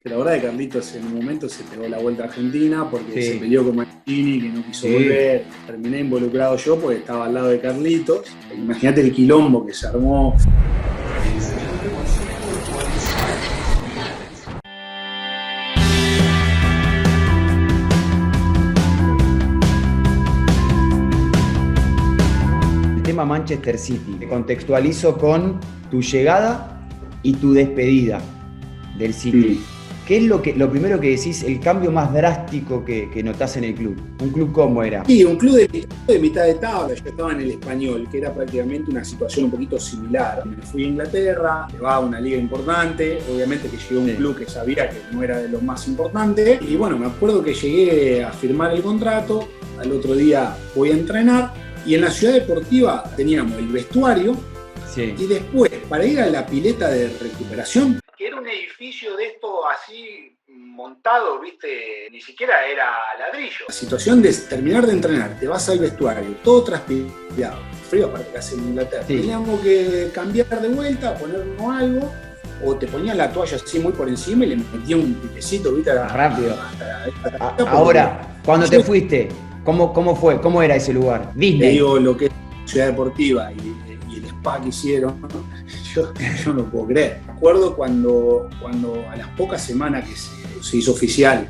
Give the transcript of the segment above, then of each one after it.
La verdad que Carlitos en un momento se pegó la vuelta a Argentina porque se peleó con Mancini, que no quiso volver. Terminé involucrado yo porque estaba al lado de Carlitos. Imagínate el quilombo que se armó. El tema Manchester City, te contextualizo con tu llegada y tu despedida del City. Sí. ¿Qué es lo primero que decís, el cambio más drástico que notás en el club? ¿Un club cómo era? Sí, un club de mitad de tabla. Yo estaba en el Español, que era prácticamente una situación un poquito similar. Me fui a Inglaterra, llevaba a una liga importante. Obviamente que llegué a un club que sabía que no era de los más importantes. Y bueno, me acuerdo que llegué a firmar el contrato. Al otro día voy a entrenar. Y en la ciudad deportiva teníamos el vestuario. Sí. Y después, para ir a la pileta de recuperación, que era un edificio de esto así montado, ¿viste? Ni siquiera era ladrillo. La situación de terminar de entrenar, te vas al vestuario, todo transpirado, frío aparte que hace en Inglaterra. Sí. Teníamos que cambiar de vuelta, ponernos algo, o te ponían la toalla así muy por encima y le metían un pitecito, ¿viste? Rápido. Ahora, cuando te fuiste, ¿cómo fue? ¿Cómo era ese lugar? Disney. Te digo lo que es Ciudad Deportiva y el spa que hicieron, yo no lo puedo creer. Me acuerdo cuando a las pocas semanas que se hizo oficial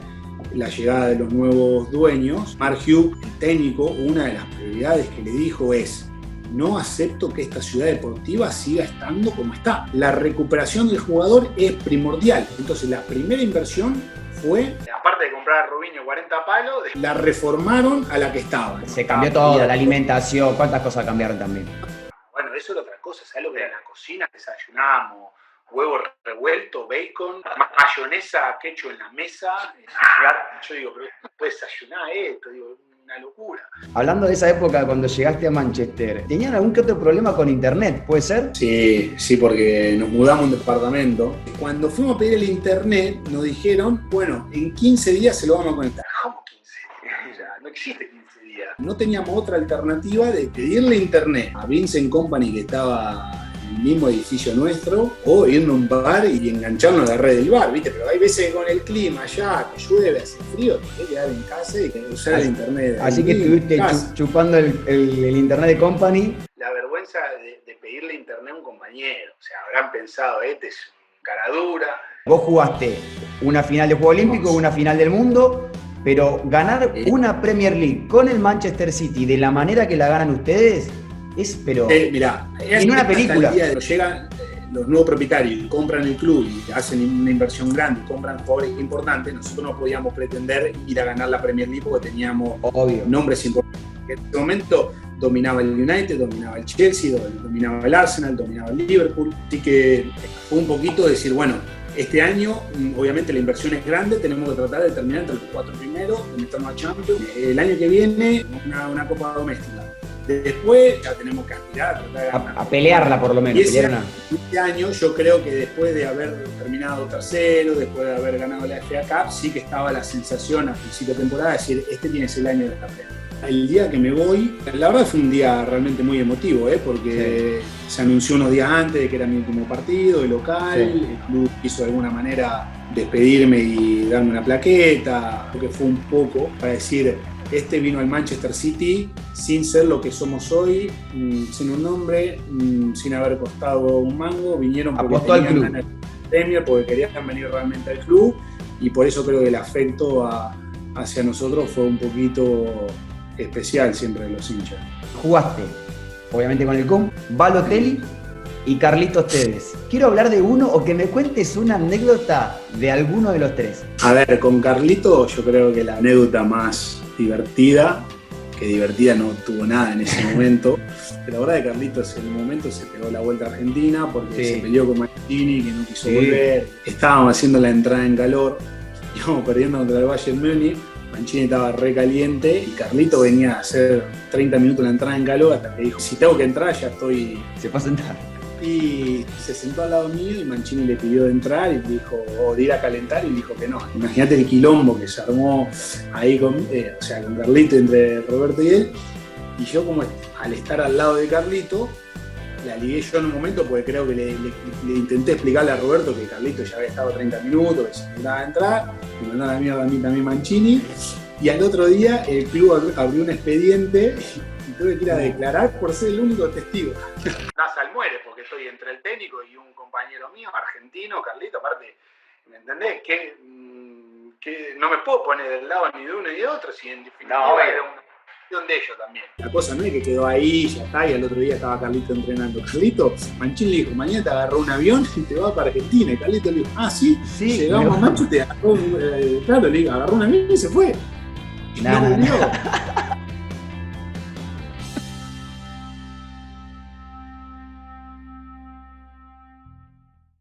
la llegada de los nuevos dueños, Mark Hughes, el técnico, una de las prioridades que le dijo es: no acepto que esta ciudad deportiva siga estando como está. La recuperación del jugador es primordial. Entonces la primera inversión fue, aparte de comprar a Robinho 40 palos, la reformaron a la que estaba. Se cambió todo, la alimentación, cuántas cosas cambiaron también. Bueno, eso era otra cosa. ¿Sabes lo que era la cocina? Desayunábamos huevo revuelto, bacon, mayonesa, ketchup en la mesa. Yo digo, pero ¿cómo puedes desayunar esto? Digo, una locura. Hablando de esa época cuando llegaste a Manchester, ¿tenían algún que otro problema con internet? ¿Puede ser? Sí, porque nos mudamos a un departamento. Cuando fuimos a pedir el internet, nos dijeron, bueno, en 15 días se lo vamos a conectar. ¿Cómo 15 días? Ya, no existe 15 días. No teníamos otra alternativa de pedirle internet a Vincent Company, que estaba en el mismo edificio nuestro, o irnos a un bar y engancharnos a la red del bar, ¿viste? Pero hay veces que con el clima allá, que llueve, hace frío, te querés quedar en casa y usar el internet. Así que estuviste chupando el internet de Company. La vergüenza de pedirle internet a un compañero. O sea, habrán pensado, este es un cara dura. Vos jugaste una final de Juego Olímpico, una final del mundo, pero ganar una Premier League con el Manchester City de la manera que la ganan ustedes es, pero mirá, en una película. Llegan los nuevos propietarios y compran el club y hacen una inversión grande, compran jugadores importantes. Nosotros no podíamos pretender ir a ganar la Premier League porque teníamos nombres importantes. En ese momento dominaba el United, dominaba el Chelsea, dominaba el Arsenal, dominaba el Liverpool. Así que fue un poquito decir, bueno, este año obviamente la inversión es grande, tenemos que tratar de terminar entre los 4 primeros, de meternos a Champions. El año que viene una Copa Doméstica. Después ya tenemos que aspirar a tratar de ganar. A pelearla por lo menos. Y este año yo creo que después de haber terminado tercero, después de haber ganado la FA Cup, sí que estaba la sensación a principio de temporada de decir, este tiene que ser el año de esta Premier. El día que me voy, la verdad fue un día realmente muy emotivo, porque se anunció unos días antes de que era mi último partido, el local, el club quiso de alguna manera despedirme y darme una plaqueta, porque fue un poco para decir, este vino al Manchester City sin ser lo que somos hoy, sin un nombre, sin haber costado un mango, vinieron porque querían ganar el Premier, porque querían venir realmente al club, y por eso creo que el afecto hacia nosotros fue un poquito especial siempre de los hinchas. Jugaste, obviamente con el Kun, Balotelli y Carlitos Tevez. Quiero hablar de uno o que me cuentes una anécdota de alguno de los tres. A ver, con Carlitos yo creo que la anécdota más divertida, que divertida no tuvo nada en ese momento, pero la verdad que Carlitos en un momento se pegó la vuelta a Argentina porque se peleó con Mancini, que no quiso volver. Estábamos haciendo la entrada en calor, íbamos perdiendo contra el Bayern Múnich. Mancini estaba re caliente y Carlito venía a hacer 30 minutos la entrada en calor hasta que dijo, si tengo que entrar ya estoy... Se fue a sentar. Y se sentó al lado mío y Mancini le pidió de entrar y dijo, de ir a calentar, y dijo que no. Imagínate el quilombo que se armó ahí con Carlito, entre Roberto y él. Y yo, como al estar al lado de Carlito, la ligué yo en un momento porque creo que le intenté explicarle a Roberto que Carlito ya había estado 30 minutos, que se intentaba entrar, me mandaron a mí también Mancini, y al otro día el club abrió un expediente y tuve que ir a declarar por ser el único testigo. Nasal muere porque estoy entre el técnico y un compañero mío, argentino, Carlito, aparte, ¿me entendés? Que no me puedo poner del lado ni de uno ni de otro, si en definitiva era una cuestión de ellos también. La cosa no es que quedó ahí, ya está, y al otro día estaba Carlito entrenando. Carlito, Mancini le dijo, mañana te agarró un avión y te vas para Argentina. Y Carlito le dijo, sí, llegamos a Mancho, te agarró, claro, le dijo, agarró un avión y se fue. No.